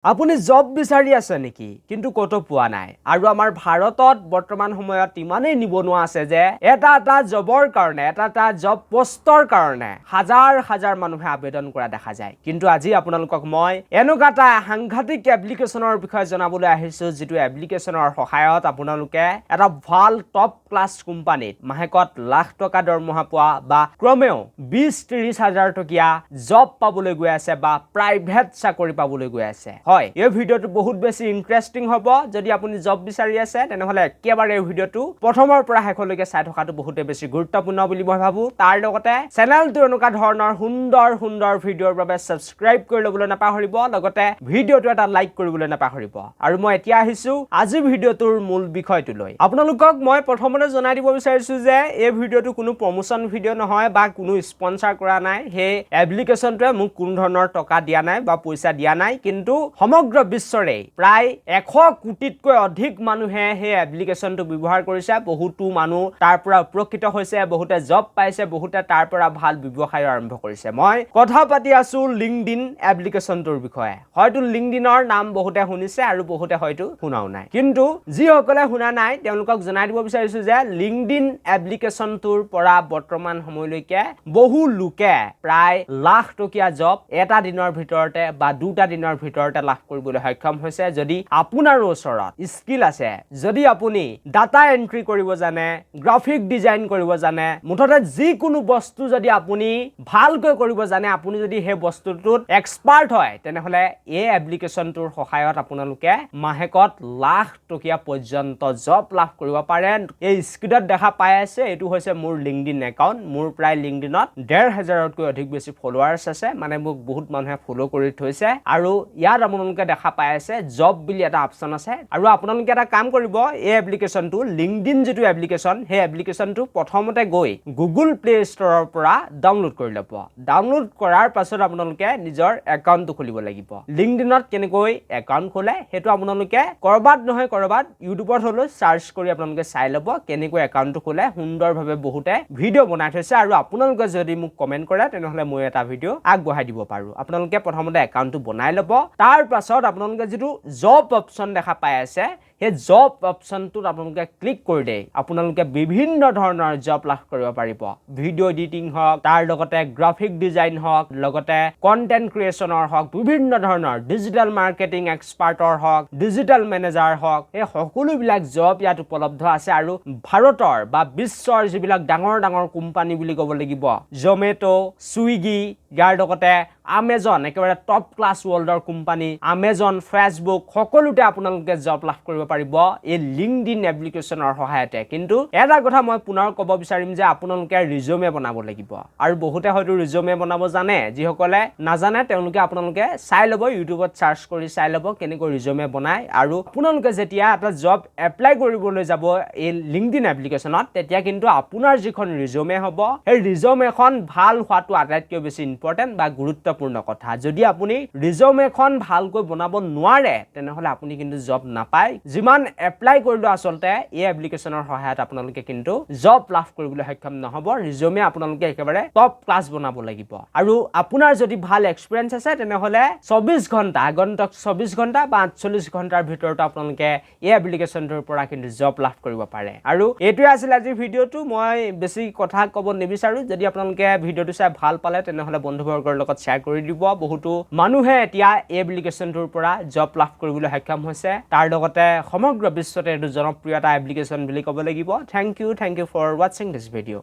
আপুনি জব বিচাৰি আছে নেকি কিন্তু কতো পোৱা নাই আৰু আমাৰ ভাৰতত বৰ্তমান সময়ত ইমানেই নিবনুৱা আছে যে এটা জবৰ কাৰণে এটা জব পোষ্টৰ কাৰণে হাজাৰ হাজাৰ মানুহে আবেদন কৰা দেখা যায় কিন্তু আজি আপোনালোকক মই এনেকুৱা এটা সাংঘাতিক এপ্লিকেশনৰ বিষয়ে জনাবলৈ আহিছো যেটো এপ্লিকেশনৰ সহায়ত আপোনালোকে এটা ভাল টপ ক্লাছ কোম্পানীত মাহেকত লাখ টকা দৰমহা পোৱা বা ক্ৰমেও 20-30 হাজাৰ টকীয়া জব পাবলৈ গৈ আছে বা প্ৰাইভেট চাকৰি পাবলৈ গৈ আছে হয় এই ভিডিওটো বহুত বেছি ইন্টাৰেষ্টিং হ'ব যদি আপুনি জব বিচাৰি আছে তেনেহলে একেবাৰে এই ভিডিওটো প্ৰথমৰ পৰা শেষলৈকে চাই থকাটো বহুতে বেছি গুৰুত্বপূৰ্ণ বুলি মই ভাবো তাৰ লগতে চেনেলটো এনেকুৱা ধৰণৰ সুন্দৰ ভিডিওৰ বাবে সাবস্ক্ৰাইব কৰি লবলৈ নাপাহৰিব লগতে ভিডিওটো এটা লাইক কৰিবলৈ নাপাহৰিব আৰু মই এতিয়া আহিছো আজি ভিডিওটোৰ মূল বিষয়টো লৈ আপোনালোকক মই প্ৰথমতে জনাই দিব বিচাৰিছো যে এই ভিডিওটো কোনো প্ৰমোশন ভিডিও নহয় বা কোনো স্পন্সৰ কৰা নাই হে এপ্লিকেশনটোৱে মোক কোনো ধৰণৰ টকা দিয়া নাই বা পইচা দিয়া নাই কিন্তু সমগ্ৰ বিশ্বৰে প্ৰায় 100 কোটিতকৈ অধিক মানুহে হে এপ্লিকেশনটো ব্যৱহাৰ কৰিছে বহুতো মানুহ তাৰ পৰা উপকৃত হৈছে বহুতে জব পাইছে বহুতে তাৰ পৰা ভাল ব্যৱসায় আৰম্ভ কৰিছে মই কথা পাতি আছো লিংকডইন এপ্লিকেশনটোৰ বিষয়ে হয়তো লিংকডইনৰ নাম বহুতে শুনিছে আৰু বহুতে হয়তো শুনাও নাই কিন্তু যি সকলে শুনা নাই তেওঁলোকক জনাই দিব বিচাৰিছো যে লিংকডইন এপ্লিকেশনটোৰ পৰা বৰ্তমান সময়লৈকে বহু লোকে প্ৰায় লাখ টকীয়া জব এটা দিনৰ ভিতৰতে বা দুটা দিনৰ ভিতৰতে লাভ কৰিবলৈ সক্ষম হৈছে যদি আপোনাৰ ওচৰত স্কিল আছে যদি আপুনি ডাটা এন্ট্ৰি কৰিব জানে গ্ৰাফিক ডিজাইন কৰিব জানে মুঠতে যিকোনো বস্তু যদি আপুনি ভালকৈ কৰিব জানে আপুনি যদি হে বস্তুটোত এক্সপাৰ্ট হয় তেনেহলে এই এপ্লিকেশনটোৰ সহায়ত আপোনালোকে মাহেকত লাখ টকীয়া পৰ্যন্ত জব লাভ কৰিব পাৰে এই স্ক্ৰীনত দেখা পাই আছে এটো হৈছে মোৰ লিংকডইন একাউন্ট মোৰ প্ৰায় লিংকডইনত 1,500তকৈ অধিক বেছি ফলোৱাৰ্স আছে মানে মোক বহুত মানুহে ফলো কৰি থৈছে আৰু ইয়াত আপোনালোকে দেখা পাই আছে জব বুলি এটা অপচন আছে আৰু আপোনালোকে এটা কাম কৰিব এই এপ্লিকেশনটো লিংকডইন যেটো এপ্লিকেশন হে এপ্লিকেশনটো প্ৰথমতে গৈ গুগল প্লে ষ্টৰৰ পৰা ডাউনলোড কৰি ল'ব ডাউনলোড কৰাৰ পাছত আপোনালোকে নিজৰ একাউন্টটো খুলিব লাগিব লিংকডইনত কেনেকৈ একাউন্ট খোলে হেতু আপোনালোকে কৰবাত নহয় কৰবাত ইউটিউবত হলো সাৰ্চ কৰি আপোনালোকে চাই ল'ব কেনেকৈ একাউন্টটো খোলে সুন্দৰভাৱে বহুতে ভিডিও বনাই থৈছে আৰু আপোনালোকে যদি মোক কমেন্ট কৰে তেনেহলে মই এটা ভিডিও আগবঢ়াই দিব পাৰো আপোনালোকে প্ৰথমতে একাউন্টটো বনাই ল'ব তাৰ পাছত আপোনালোকে যেটো জব অপচন দেখা পাই আছে হে জব অপচনটোত আপোনালোকে ক্লিক কৰি দেই আপোনালোকে বিভিন্ন ধৰণৰ জব লাভ কৰিব পাৰিব ভিডিও এডিটিং হওক তাৰ লগতে গ্ৰাফিক ডিজাইন হওক লগতে কন্টেন্ট ক্ৰিয়েচনৰ হওক বিভিন্ন ধৰণৰ ডিজিটেল মাৰ্কেটিং এক্সপাৰ্টৰ হওক ডিজিটেল মেনেজাৰ হওক এই সকলো বিলাক জব ইয়াত উপলব্ধ আছে আৰু ভাৰতৰ বা বিশ্বৰ যিবিলাক ডাঙৰ কোম্পানী বুলি ক'ব লাগিব জমেটো সুইগি ইয়াৰ লগতে Amazon একেবাৰে টপ ক্লাছ ওয়াৰ্ল্ডৰ কোম্পানী Amazon Facebook সকলোতে আপোনালোকে জব লাভ কৰিব পাৰিব এই লিংকডইন এপ্লিকেশনৰ সহায়তে কিন্তু এটা কথা মই পুনৰ ক'ব বিচাৰিম যে আপোনালোকে ৰিজিউমে বনাব লাগিব আৰু বহুতে হয়তো ৰিজিউমে বনাব জানে যিসকলে নাজানে তেওঁলোকে আপোনালোকে চাই ল'ব ইউটিউবত সাৰ্চ কৰি চাই ল'ব কেনেকৈ ৰিজিউমে বনায় আৰু আপোনালোকে যেতিয়া এটা জব এপ্লাই কৰিবলৈ যাব এই লিংকডইন এপ্লিকেশনত তেতিয়া কিন্তু আপোনাৰ যিখন ৰিজিউমে হ'ব এই ৰিজিউমেখন ভাল হোৱাটো আটাইতকৈ বেছি ইম্পৰ্টেন্ট বা গুৰুত্বপূৰ্ণ কথা যদি আপুনি ৰিজিউমেখন ভালকৈ বনাব নোৱাৰে তেনেহলে আপুনি কিন্তু জব নাপায় যিমান এপ্লাই কৰিলো আসলতে এই এপ্লিকেশনৰ সহায়ত আপোনালোকে কিন্তু জব লাভ কৰিবলৈ সক্ষম নহব ৰিজিউমে আপোনালোকে একেবাৰে টপ ক্লাছ বনাব লাগিব আৰু আপোনাৰ যদি ভাল এক্সপেৰিয়েন্স আছে তেনেহলে 24 ঘণ্টা আগন্তুক 24 ঘণ্টা বা 48 ঘণ্টাৰ ভিতৰত আপোনালোকে এই এপ্লিকেশনটোৰ পৰা কিন্তু জব লাভ কৰিব পাৰে আৰু এটোই আছিল আজি ভিডিওটো মই বেছি কথা ক'ব নিবিচাৰো যদি আপোনালোকে ভিডিওটো চাই ভাল পালে তেনেহলে বন্ধুবৰ্গৰ লগত শ্বেয়াৰ কৰি দিব বহুতো মানুহে এতিয়া এই এপ্লিকেশনটোৰ পৰা জব লাভ কৰিবলৈ সক্ষম হৈছে তাৰ লগতে সমগ্ৰ বিশ্বতে এটো জনপ্ৰিয়তা এপ্লিকেশন বুলি ক'ব লাগিব thank you for watching this video